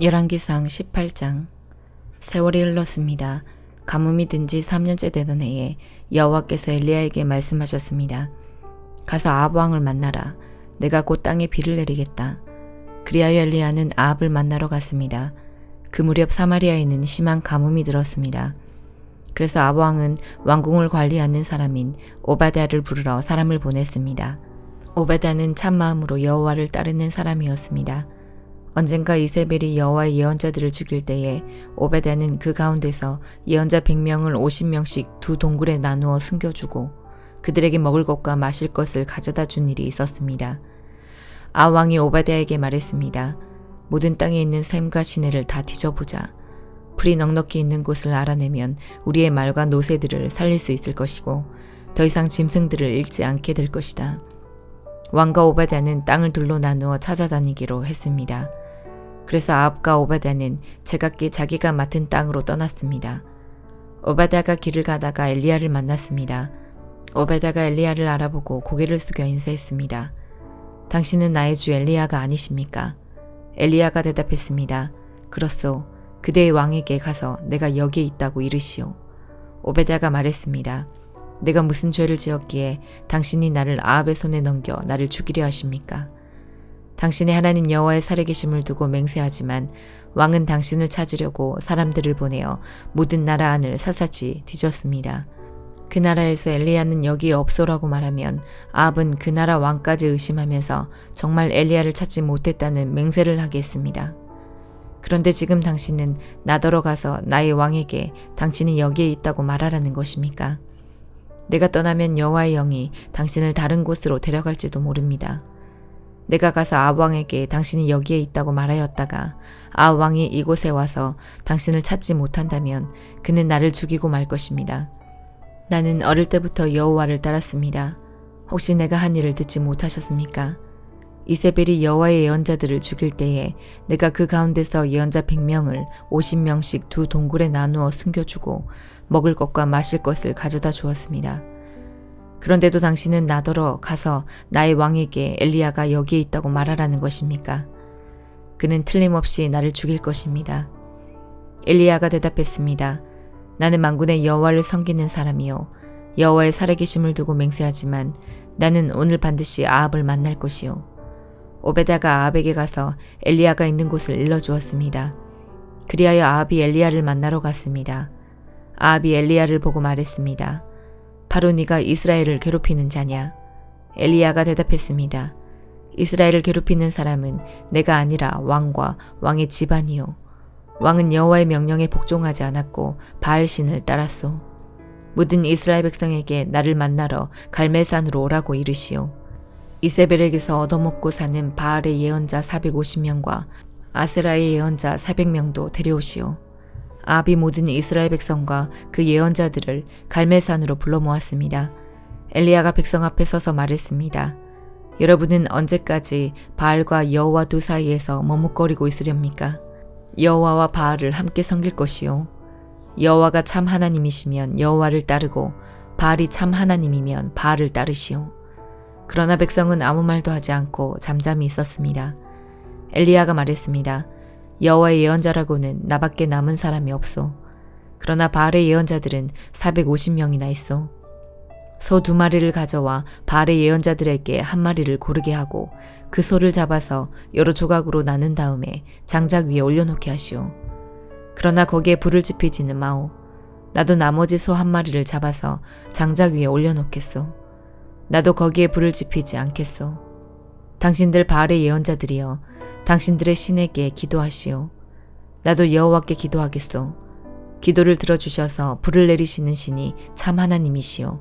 열왕기상 18장. 세월이 흘렀습니다. 가뭄이 든 지 3년째 되던 해에 여호와께서 엘리야에게 말씀하셨습니다. 가서 아합 왕을 만나라. 내가 곧 땅에 비를 내리겠다. 그리하여 엘리야는 아합을 만나러 갔습니다. 그 무렵 사마리아에는 심한 가뭄이 들었습니다. 그래서 아합 왕은 왕궁을 관리하는 사람인 오바댜를 부르러 사람을 보냈습니다. 오바댜는 참마음으로 여호와를 따르는 사람이었습니다. 언젠가 이세벨이 여호와의 예언자들을 죽일 때에 오베댜는 그 가운데서 예언자 100명을 50명씩 두 동굴에 나누어 숨겨주고 그들에게 먹을 것과 마실 것을 가져다 준 일이 있었습니다. 아합 왕이 오바댜에게 말했습니다. 모든 땅에 있는 샘과 시내를 다 뒤져보자. 풀이 넉넉히 있는 곳을 알아내면 우리의 말과 노새들을 살릴 수 있을 것이고 더 이상 짐승들을 잃지 않게 될 것이다. 왕과 오바댜는 땅을 둘로 나누어 찾아다니기로 했습니다. 그래서 아합과 오바댜는 제각기 자기가 맡은 땅으로 떠났습니다. 오바댜가 길을 가다가 엘리야를 만났습니다. 오바댜가 엘리야를 알아보고 고개를 숙여 인사했습니다. 당신은 나의 주 엘리야가 아니십니까? 엘리야가 대답했습니다. 그렇소. 그대의 왕에게 가서 내가 여기에 있다고 이르시오. 오바댜가 말했습니다. 내가 무슨 죄를 지었기에 당신이 나를 아합의 손에 넘겨 나를 죽이려 하십니까? 당신의 하나님 여호와의 살아계심을 두고 맹세하지만 왕은 당신을 찾으려고 사람들을 보내어 모든 나라 안을 샅샅이 뒤졌습니다. 그 나라에서 엘리야는 여기에 없소라고 말하면 아합은 그 나라 왕까지 의심하면서 정말 엘리야를 찾지 못했다는 맹세를 하겠습니다. 그런데 지금 당신은 나더러 가서 나의 왕에게 당신이 여기에 있다고 말하라는 것입니까? 내가 떠나면 여호와의 영이 당신을 다른 곳으로 데려갈지도 모릅니다. 내가 가서 아합 왕에게 당신이 여기에 있다고 말하였다가 아합 왕이 이곳에 와서 당신을 찾지 못한다면 그는 나를 죽이고 말 것입니다. 나는 어릴 때부터 여호와를 따랐습니다. 혹시 내가 한 일을 듣지 못하셨습니까? 이세벨이 여호와의 예언자들을 죽일 때에 내가 그 가운데서 예언자 100명을 50명씩 두 동굴에 나누어 숨겨주고 먹을 것과 마실 것을 가져다 주었습니다. 그런데도 당신은 나더러 가서 나의 왕에게 엘리야가 여기에 있다고 말하라는 것입니까? 그는 틀림없이 나를 죽일 것입니다. 엘리야가 대답했습니다. 나는 만군의 여호와를 섬기는 사람이요 여호와의 살아계심을 두고 맹세하지만 나는 오늘 반드시 아합을 만날 것이요. 오베댜가 아합에게 가서 엘리야가 있는 곳을 일러주었습니다. 그리하여 아합이 엘리야를 만나러 갔습니다. 아합이 엘리야를 보고 말했습니다. 바로 네가 이스라엘을 괴롭히는 자냐? 엘리야가 대답했습니다. 이스라엘을 괴롭히는 사람은 내가 아니라 왕과 왕의 집안이요. 왕은 여호와의 명령에 복종하지 않았고 바알신을 따랐소. 모든 이스라엘 백성에게 나를 만나러 갈멜산으로 오라고 이르시오. 이세벨에게서 얻어먹고 사는 바알의 예언자 450명과 아세라의 예언자 400명도 데려오시오. 아합이 모든 이스라엘 백성과 그 예언자들을 갈멜산으로 불러 모았습니다. 엘리야가 백성 앞에 서서 말했습니다. 여러분은 언제까지 바알과 여호와 두 사이에서 머뭇거리고 있으렵니까? 여호와와 바알을 함께 섬길 것이요. 여호와가 참 하나님이시면 여호와를 따르고 바알이 참 하나님이면 바알을 따르시오. 그러나 백성은 아무 말도 하지 않고 잠잠히 있었습니다. 엘리야가 말했습니다. 여호와의 예언자라고는 나밖에 남은 사람이 없소. 그러나 바알의 예언자들은 450명이나 있소. 소 2마리를 가져와 바알의 예언자들에게 1마리를 고르게 하고 그 소를 잡아서 여러 조각으로 나눈 다음에 장작 위에 올려놓게 하시오. 그러나 거기에 불을 지피지는 마오. 나도 나머지 소 1마리를 잡아서 장작 위에 올려놓겠소. 나도 거기에 불을 지피지 않겠소. 당신들 바알의 예언자들이여 당신들의 신에게 기도하시오. 나도 여호와께 기도하겠소. 기도를 들어주셔서 불을 내리시는 신이 참 하나님이시오.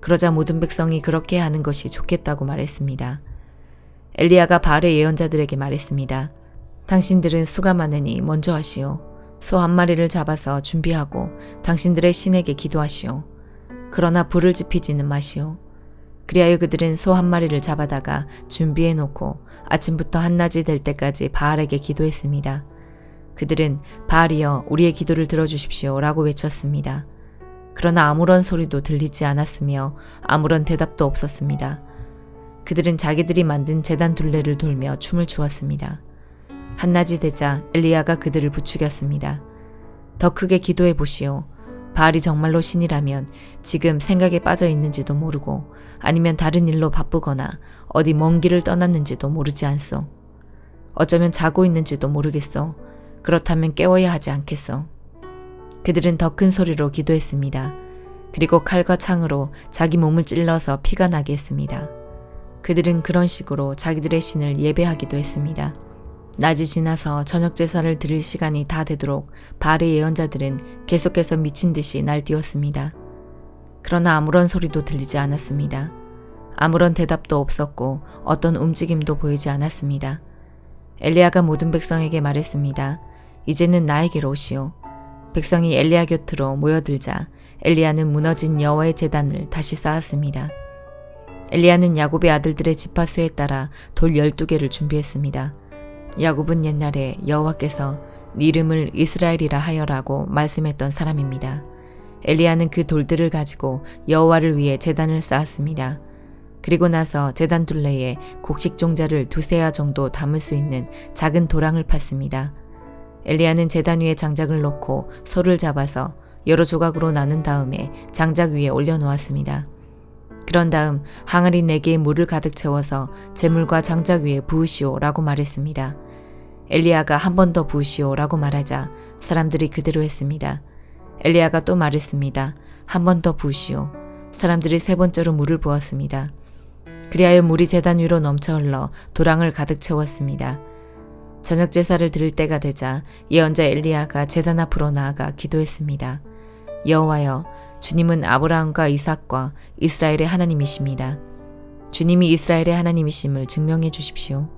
그러자 모든 백성이 그렇게 하는 것이 좋겠다고 말했습니다. 엘리야가 바알의 예언자들에게 말했습니다. 당신들은 수가 많으니 먼저 하시오. 소 1마리를 잡아서 준비하고 당신들의 신에게 기도하시오. 그러나 불을 지피지는 마시오. 그리하여 그들은 소 1마리를 잡아다가 준비해 놓고 아침부터 한낮이 될 때까지 바알에게 기도했습니다. 그들은 바알이여 우리의 기도를 들어주십시오 라고 외쳤습니다. 그러나 아무런 소리도 들리지 않았으며 아무런 대답도 없었습니다. 그들은 자기들이 만든 제단 둘레를 돌며 춤을 추었습니다. 한낮이 되자 엘리야가 그들을 부추겼습니다. 더 크게 기도해 보시오. 바알이 정말로 신이라면 지금 생각에 빠져 있는지도 모르고 아니면 다른 일로 바쁘거나 어디 먼 길을 떠났는지도 모르지 않소. 어쩌면 자고 있는지도 모르겠소. 그렇다면 깨워야 하지 않겠소. 그들은 더 큰 소리로 기도했습니다. 그리고 칼과 창으로 자기 몸을 찔러서 피가 나게 했습니다. 그들은 그런 식으로 자기들의 신을 예배하기도 했습니다. 낮이 지나서 저녁 제사를 드릴 시간이 다 되도록 바알의 예언자들은 계속해서 미친 듯이 날뛰었습니다. 그러나 아무런 소리도 들리지 않았습니다. 아무런 대답도 없었고 어떤 움직임도 보이지 않았습니다. 엘리야가 모든 백성에게 말했습니다. 이제는 나에게로 오시오. 백성이 엘리야 곁으로 모여들자 엘리야는 무너진 여호와의 제단을 다시 쌓았습니다. 엘리야는 야곱의 아들들의 지파수에 따라 돌 12개를 준비했습니다. 야곱은 옛날에 여호와께서 네 이름을 이스라엘이라 하여라고 말씀했던 사람입니다. 엘리야는 그 돌들을 가지고 여호와를 위해 제단을 쌓았습니다. 그리고 나서 제단 둘레에 곡식 종자를 2세아 정도 담을 수 있는 작은 도랑을 팠습니다. 엘리야는 제단 위에 장작을 놓고 소를 잡아서 여러 조각으로 나눈 다음에 장작 위에 올려놓았습니다. 그런 다음 항아리 4개에 물을 가득 채워서 재물과 장작 위에 부으시오 라고 말했습니다. 엘리야가 한 번 더 부으시오 라고 말하자 사람들이 그대로 했습니다. 엘리야가 또 말했습니다. 한 번 더 부으시오. 사람들이 3번째로 물을 부었습니다. 그리하여 물이 제단 위로 넘쳐 흘러 도랑을 가득 채웠습니다. 저녁 제사를 드릴 때가 되자 예언자 엘리야가 제단 앞으로 나아가 기도했습니다. 여호와여, 주님은 아브라함과 이삭과 이스라엘의 하나님이십니다. 주님이 이스라엘의 하나님이심을 증명해 주십시오.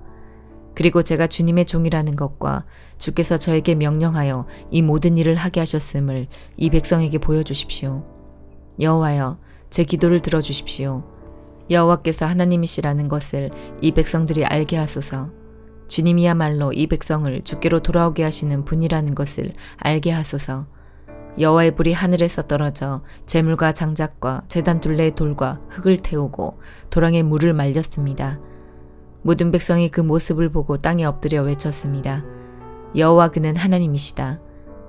그리고 제가 주님의 종이라는 것과 주께서 저에게 명령하여 이 모든 일을 하게 하셨음을 이 백성에게 보여주십시오. 여호와여, 제 기도를 들어주십시오. 여호와께서 하나님이시라는 것을 이 백성들이 알게 하소서. 주님이야말로 이 백성을 주께로 돌아오게 하시는 분이라는 것을 알게 하소서. 여호와의 불이 하늘에서 떨어져 재물과 장작과 제단 둘레의 돌과 흙을 태우고 도랑에 물을 말렸습니다. 모든 백성이 그 모습을 보고 땅에 엎드려 외쳤습니다. 여호와 그는 하나님이시다.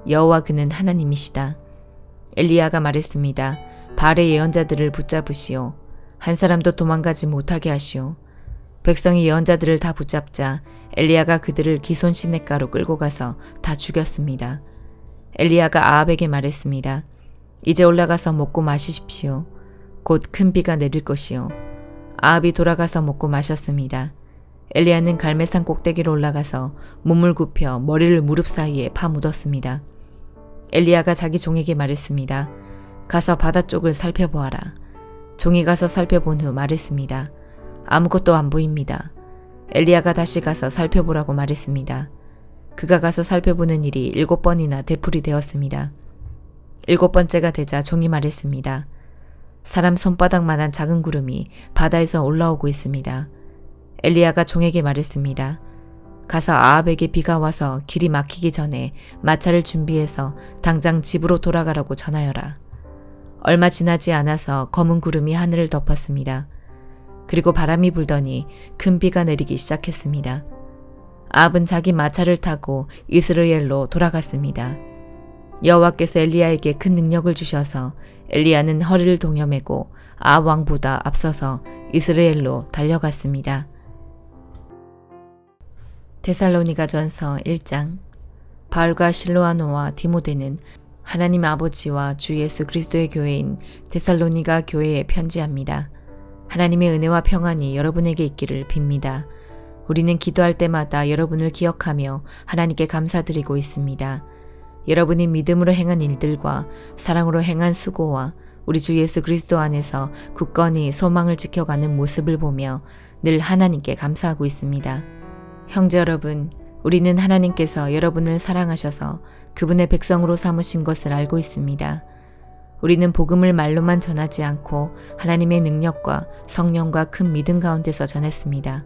여호와 그는 하나님이시다. 엘리야가 말했습니다. 바알의 예언자들을 붙잡으시오. 한 사람도 도망가지 못하게 하시오. 백성이 예언자들을 다 붙잡자 엘리야가 그들을 기손 시냇가로 끌고 가서 다 죽였습니다. 엘리야가 아합에게 말했습니다. 이제 올라가서 먹고 마시십시오. 곧 큰 비가 내릴 것이요. 아합이 돌아가서 먹고 마셨습니다. 엘리야는 갈멜산 꼭대기로 올라가서 몸을 굽혀 머리를 무릎 사이에 파묻었습니다. 엘리야가 자기 종에게 말했습니다. 가서 바다 쪽을 살펴보아라. 종이 가서 살펴본 후 말했습니다. 아무것도 안 보입니다. 엘리야가 다시 가서 살펴보라고 말했습니다. 그가 가서 살펴보는 일이 7번이나 되풀이 되었습니다. 7번째가 되자 종이 말했습니다. 사람 손바닥만한 작은 구름이 바다에서 올라오고 있습니다. 엘리야가 종에게 말했습니다. 가서 아합에게 비가 와서 길이 막히기 전에 마차를 준비해서 당장 집으로 돌아가라고 전하여라. 얼마 지나지 않아서 검은 구름이 하늘을 덮었습니다. 그리고 바람이 불더니 큰 비가 내리기 시작했습니다. 아합은 자기 마차를 타고 이스라엘로 돌아갔습니다. 여호와께서 엘리야에게 큰 능력을 주셔서 엘리야는 허리를 동여매고 아합 왕보다 앞서서 이스라엘로 달려갔습니다. 데살로니가전서 1장. 바울과 실로아노와 디모데는 하나님 아버지와 주 예수 그리스도의 교회인 데살로니가 교회에 편지합니다. 하나님의 은혜와 평안이 여러분에게 있기를 빕니다. 우리는 기도할 때마다 여러분을 기억하며 하나님께 감사드리고 있습니다. 여러분이 믿음으로 행한 일들과 사랑으로 행한 수고와 우리 주 예수 그리스도 안에서 굳건히 소망을 지켜가는 모습을 보며 늘 하나님께 감사하고 있습니다. 형제 여러분, 우리는 하나님께서 여러분을 사랑하셔서 그분의 백성으로 삼으신 것을 알고 있습니다. 우리는 복음을 말로만 전하지 않고 하나님의 능력과 성령과 큰 믿음 가운데서 전했습니다.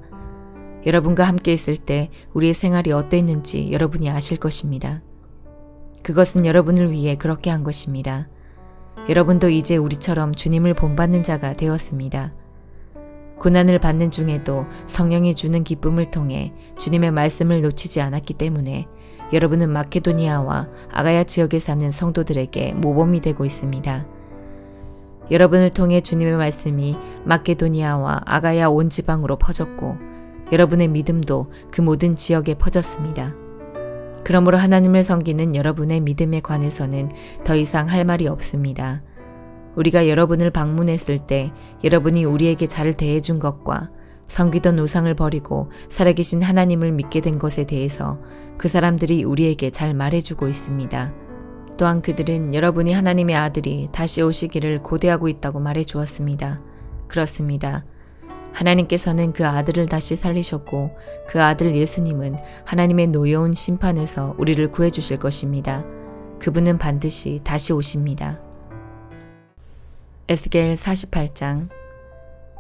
여러분과 함께 있을 때 우리의 생활이 어땠는지 여러분이 아실 것입니다. 그것은 여러분을 위해 그렇게 한 것입니다. 여러분도 이제 우리처럼 주님을 본받는 자가 되었습니다. 고난을 받는 중에도 성령이 주는 기쁨을 통해 주님의 말씀을 놓치지 않았기 때문에 여러분은 마케도니아와 아가야 지역에 사는 성도들에게 모범이 되고 있습니다. 여러분을 통해 주님의 말씀이 마케도니아와 아가야 온 지방으로 퍼졌고 여러분의 믿음도 그 모든 지역에 퍼졌습니다. 그러므로 하나님을 섬기는 여러분의 믿음에 관해서는 더 이상 할 말이 없습니다. 우리가 여러분을 방문했을 때 여러분이 우리에게 잘 대해준 것과 섬기던 우상을 버리고 살아계신 하나님을 믿게 된 것에 대해서 그 사람들이 우리에게 잘 말해주고 있습니다. 또한 그들은 여러분이 하나님의 아들이 다시 오시기를 고대하고 있다고 말해주었습니다. 그렇습니다. 하나님께서는 그 아들을 다시 살리셨고 그 아들 예수님은 하나님의 노여운 심판에서 우리를 구해주실 것입니다. 그분은 반드시 다시 오십니다. 에스겔 48장.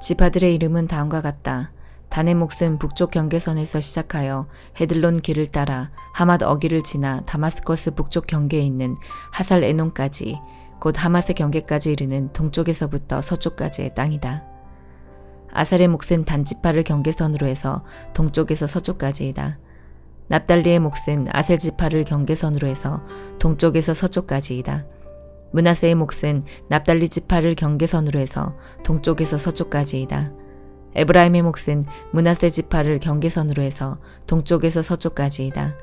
지파들의 이름은 다음과 같다. 단의 몫은 북쪽 경계선에서 시작하여 헤들론 길을 따라 하맛 어기를 지나 다마스커스 북쪽 경계에 있는 하살 에논까지 곧 하맛의 경계까지 이르는 동쪽에서부터 서쪽까지의 땅이다. 아살의 몫은 단지파를 경계선으로 해서 동쪽에서 서쪽까지이다. 납달리의 몫은 아셀 지파를 경계선으로 해서 동쪽에서 서쪽까지이다. 므낫세의 몫은 납달리 지파를 경계선으로 해서 동쪽에서 서쪽까지이다. 에브라임의 몫은 므낫세 지파를 경계선으로 해서 동쪽에서 서쪽까지이다.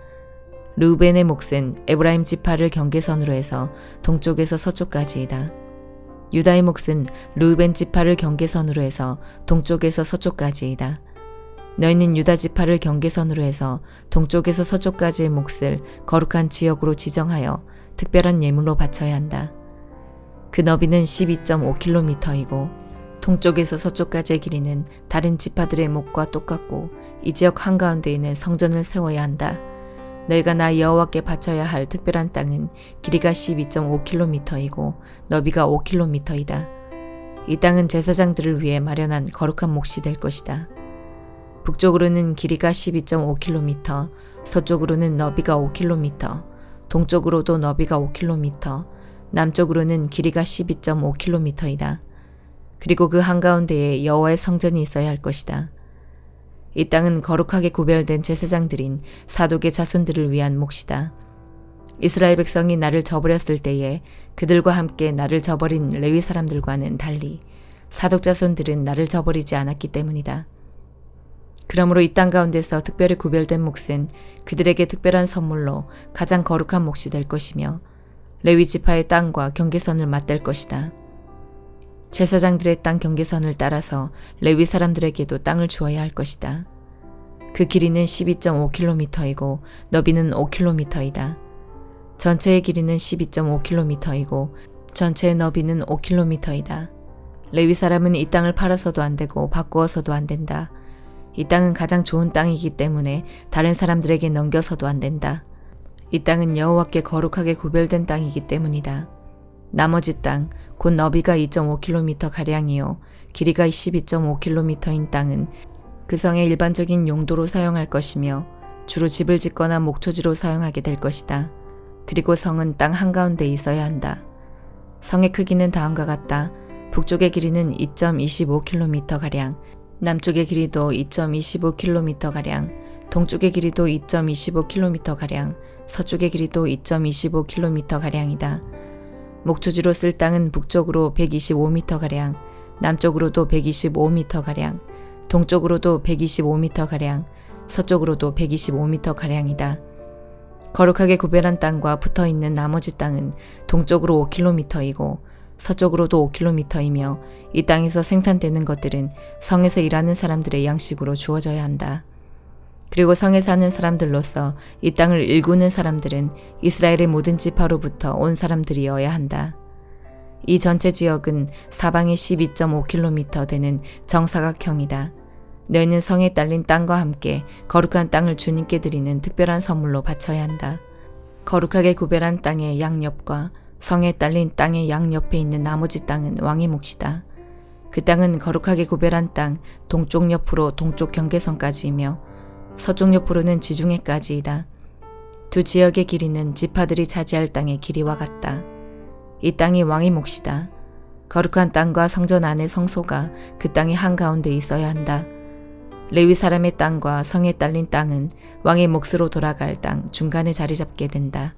르우벤의 몫은 에브라임 지파를 경계선으로 해서 동쪽에서 서쪽까지이다. 유다의 몫은 르우벤 지파를 경계선으로 해서 동쪽에서 서쪽까지이다. 너희는 유다 지파를 경계선으로 해서 동쪽에서 서쪽까지의 몫을 거룩한 지역으로 지정하여 특별한 예물로 바쳐야 한다. 그 너비는 12.5km이고 동쪽에서 서쪽까지의 길이는 다른 지파들의 몫과 똑같고 이 지역 한가운데에는 성전을 세워야 한다. 너희가 나 여호와께 바쳐야 할 특별한 땅은 길이가 12.5km이고 너비가 5km이다. 이 땅은 제사장들을 위해 마련한 거룩한 몫이 될 것이다. 북쪽으로는 길이가 12.5km, 서쪽으로는 너비가 5km, 동쪽으로도 너비가 5km, 남쪽으로는 길이가 12.5km이다. 그리고 그 한가운데에 여호와의 성전이 있어야 할 것이다. 이 땅은 거룩하게 구별된 제사장들인 사독의 자손들을 위한 몫이다. 이스라엘 백성이 나를 저버렸을 때에 그들과 함께 나를 저버린 레위 사람들과는 달리 사독 자손들은 나를 저버리지 않았기 때문이다. 그러므로 이 땅 가운데서 특별히 구별된 몫은 그들에게 특별한 선물로 가장 거룩한 몫이 될 것이며 레위 지파의 땅과 경계선을 맞댈 것이다. 제사장들의 땅 경계선을 따라서 레위 사람들에게도 땅을 주어야 할 것이다. 그 길이는 12.5km이고 너비는 5km이다. 전체의 길이는 12.5km이고 전체의 너비는 5km이다. 레위 사람은 이 땅을 팔아서도 안 되고 바꾸어서도 안 된다. 이 땅은 가장 좋은 땅이기 때문에 다른 사람들에게 넘겨서도 안 된다. 이 땅은 여호와께 거룩하게 구별된 땅이기 때문이다. 나머지 땅, 곧 너비가 2.5km가량이요 길이가 12.5km인 땅은 그 성의 일반적인 용도로 사용할 것이며 주로 집을 짓거나 목초지로 사용하게 될 것이다. 그리고 성은 땅 한가운데 있어야 한다. 성의 크기는 다음과 같다. 북쪽의 길이는 2.25km가량, 남쪽의 길이도 2.25km가량, 동쪽의 길이도 2.25km가량, 서쪽의 길이도 2.25km가량이다. 목초지로 쓸 땅은 북쪽으로 125m가량, 남쪽으로도 125m가량, 동쪽으로도 125m가량, 서쪽으로도 125m가량이다. 거룩하게 구별한 땅과 붙어있는 나머지 땅은 동쪽으로 5km이고 서쪽으로도 5km이며 이 땅에서 생산되는 것들은 성에서 일하는 사람들의 양식으로 주어져야 한다. 그리고 성에 사는 사람들로서 이 땅을 일구는 사람들은 이스라엘의 모든 지파로부터 온 사람들이어야 한다. 이 전체 지역은 사방이 12.5km 되는 정사각형이다. 너희는 성에 딸린 땅과 함께 거룩한 땅을 주님께 드리는 특별한 선물로 바쳐야 한다. 거룩하게 구별한 땅의 양옆과 성에 딸린 땅의 양옆에 있는 나머지 땅은 왕의 몫이다. 그 땅은 거룩하게 구별한 땅 동쪽 옆으로 동쪽 경계선까지이며 서쪽 옆으로는 지중해까지이다. 두 지역의 길이는 지파들이 차지할 땅의 길이와 같다. 이 땅이 왕의 몫이다. 거룩한 땅과 성전 안의 성소가 그 땅의 한가운데 있어야 한다. 레위 사람의 땅과 성에 딸린 땅은 왕의 몫으로 돌아갈 땅 중간에 자리 잡게 된다.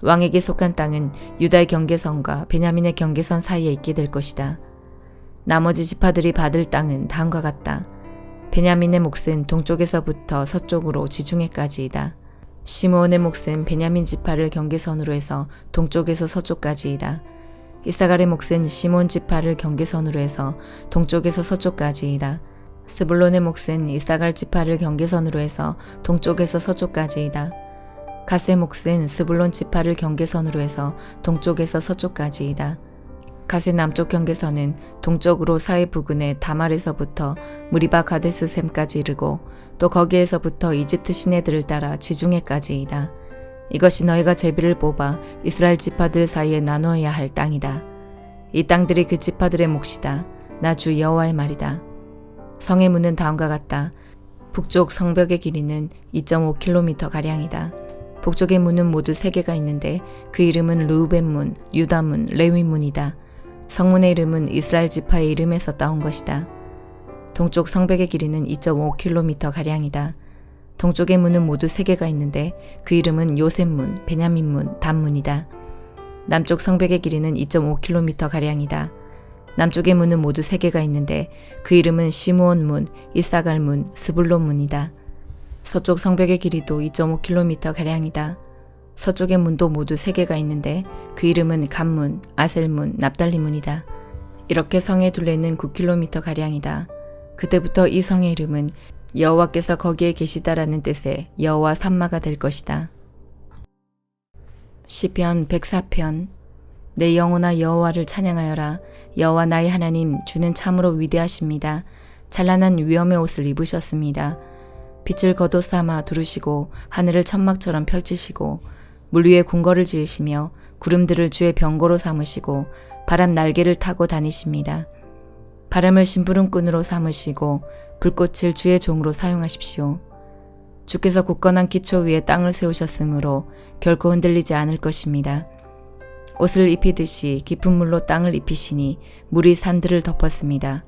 왕에게 속한 땅은 유다의 경계선과 베냐민의 경계선 사이에 있게 될 것이다. 나머지 지파들이 받을 땅은 다음과 같다. 베냐민의 몫은 동쪽에서부터 서쪽으로 지중해까지이다. 시므온의 몫은 베냐민 지파를 경계선으로 해서 동쪽에서 서쪽까지이다. 이사갈의 몫은 시몬 지파를 경계선으로 해서 동쪽에서 서쪽까지이다. 스불론의 몫은 이사갈 지파를 경계선으로 해서 동쪽에서 서쪽까지이다. 갓의 몫은 스불론 지파를 경계선으로 해서 동쪽에서 서쪽까지이다. 갓의 남쪽 경계선은 동쪽으로 사해 부근의 다말에서부터 무리바 가데스 셈까지 이르고 또 거기에서부터 이집트 시내들을 따라 지중해까지이다. 이것이 너희가 제비를 뽑아 이스라엘 지파들 사이에 나누어야 할 땅이다. 이 땅들이 그 지파들의 몫이다. 나 주 여호와의 말이다. 성의 문은 다음과 같다. 북쪽 성벽의 길이는 2.5km가량이다. 북쪽의 문은 모두 3개가 있는데 그 이름은 르우벤문, 유다문, 레위문이다. 성문의 이름은 이스라엘 지파의 이름에서 따온 것이다. 동쪽 성벽의 길이는 2.5km가량이다. 동쪽의 문은 모두 3개가 있는데 그 이름은 요셉문, 베냐민문, 단문이다. 남쪽 성벽의 길이는 2.5km가량이다. 남쪽의 문은 모두 3개가 있는데 그 이름은 시므온문, 이사갈문, 스불론문이다. 서쪽 성벽의 길이도 2.5km가량이다. 서쪽의 문도 모두 3개가 있는데 그 이름은 간문, 아셀문, 납달리문이다. 이렇게 성의 둘레는 9km가량이다. 그때부터 이 성의 이름은 여호와께서 거기에 계시다라는 뜻의 여호와 삼마가 될 것이다. 시편 104편. 내 영혼아 여호와를 찬양하여라. 여호와 나의 하나님 주는 참으로 위대하십니다. 찬란한 위엄의 옷을 입으셨습니다. 빛을 겉옷 삼아 두르시고 하늘을 천막처럼 펼치시고 물 위에 궁궐을 지으시며 구름들을 주의 병고로 삼으시고 바람 날개를 타고 다니십니다. 바람을 심부름꾼으로 삼으시고 불꽃을 주의 종으로 사용하십시오. 주께서 굳건한 기초 위에 땅을 세우셨으므로 결코 흔들리지 않을 것입니다. 옷을 입히듯이 깊은 물로 땅을 입히시니 물이 산들을 덮었습니다.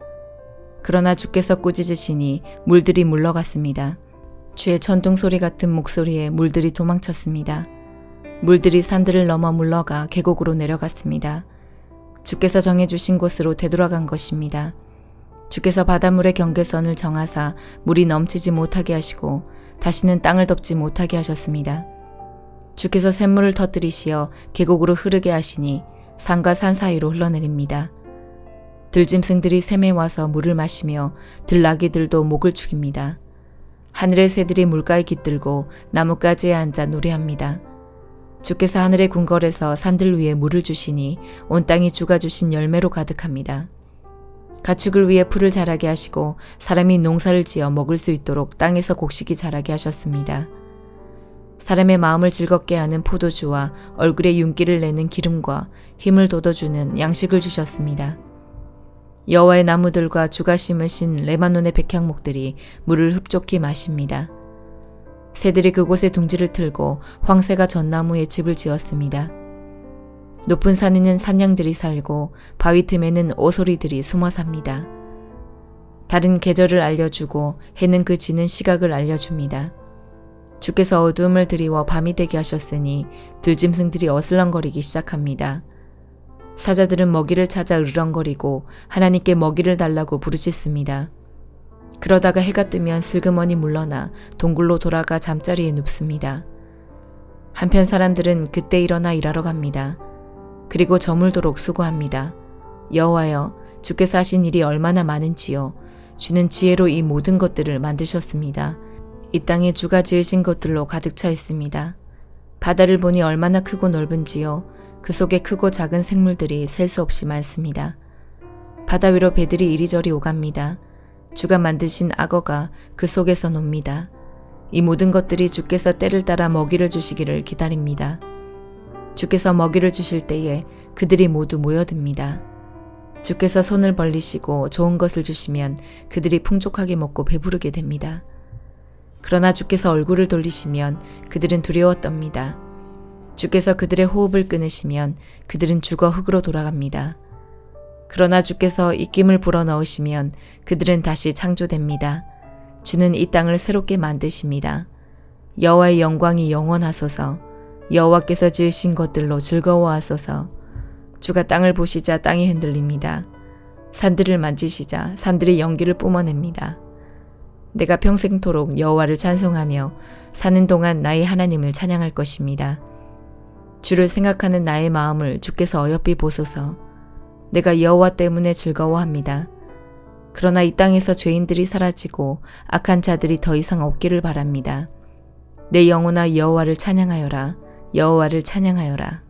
그러나 주께서 꾸짖으시니 물들이 물러갔습니다. 주의 천둥 소리 같은 목소리에 물들이 도망쳤습니다. 물들이 산들을 넘어 물러가 계곡으로 내려갔습니다. 주께서 정해주신 곳으로 되돌아간 것입니다. 주께서 바닷물의 경계선을 정하사 물이 넘치지 못하게 하시고 다시는 땅을 덮지 못하게 하셨습니다. 주께서 샘물을 터뜨리시어 계곡으로 흐르게 하시니 산과 산 사이로 흘러내립니다. 들짐승들이 샘에 와서 물을 마시며 들나귀들도 목을 축입니다. 하늘의 새들이 물가에 깃들고 나뭇가지에 앉아 노래합니다. 주께서 하늘의 궁궐에서 산들 위에 물을 주시니 온 땅이 주가 주신 열매로 가득합니다. 가축을 위해 풀을 자라게 하시고 사람이 농사를 지어 먹을 수 있도록 땅에서 곡식이 자라게 하셨습니다. 사람의 마음을 즐겁게 하는 포도주와 얼굴에 윤기를 내는 기름과 힘을 돋워주는 양식을 주셨습니다. 여호와의 나무들과 주가 심으신 레바논의 백향목들이 물을 흡족히 마십니다. 새들이 그곳에 둥지를 틀고 황새가 전나무에 집을 지었습니다. 높은 산에는 산양들이 살고 바위 틈에는 오소리들이 숨어 삽니다. 달은 계절을 알려주고 해는 그 지는 시각을 알려줍니다. 주께서 어두움을 드리워 밤이 되게 하셨으니 들짐승들이 어슬렁거리기 시작합니다. 사자들은 먹이를 찾아 으르렁거리고 하나님께 먹이를 달라고 부르짖습니다. 그러다가 해가 뜨면 슬그머니 물러나 동굴로 돌아가 잠자리에 눕습니다. 한편 사람들은 그때 일어나 일하러 갑니다. 그리고 저물도록 수고합니다. 여호와여, 주께서 하신 일이 얼마나 많은지요. 주는 지혜로 이 모든 것들을 만드셨습니다. 이 땅에 주가 지으신 것들로 가득 차 있습니다. 바다를 보니 얼마나 크고 넓은지요. 그 속에 크고 작은 생물들이 셀 수 없이 많습니다. 바다 위로 배들이 이리저리 오갑니다. 주가 만드신 악어가 그 속에서 놉니다. 이 모든 것들이 주께서 때를 따라 먹이를 주시기를 기다립니다. 주께서 먹이를 주실 때에 그들이 모두 모여듭니다. 주께서 손을 벌리시고 좋은 것을 주시면 그들이 풍족하게 먹고 배부르게 됩니다. 그러나 주께서 얼굴을 돌리시면 그들은 두려워 떱니다. 주께서 그들의 호흡을 끊으시면 그들은 죽어 흙으로 돌아갑니다. 그러나 주께서 입김을 불어넣으시면 그들은 다시 창조됩니다. 주는 이 땅을 새롭게 만드십니다. 여호와의 영광이 영원하소서. 여호와께서 지으신 것들로 즐거워하소서. 주가 땅을 보시자 땅이 흔들립니다. 산들을 만지시자 산들이 연기를 뿜어냅니다. 내가 평생토록 여호와를 찬송하며 사는 동안 나의 하나님을 찬양할 것입니다. 주를 생각하는 나의 마음을 주께서 어여삐 보소서. 내가 여호와 때문에 즐거워합니다. 그러나 이 땅에서 죄인들이 사라지고 악한 자들이 더 이상 없기를 바랍니다. 내 영혼아 여호와를 찬양하여라. 여호와를 찬양하여라.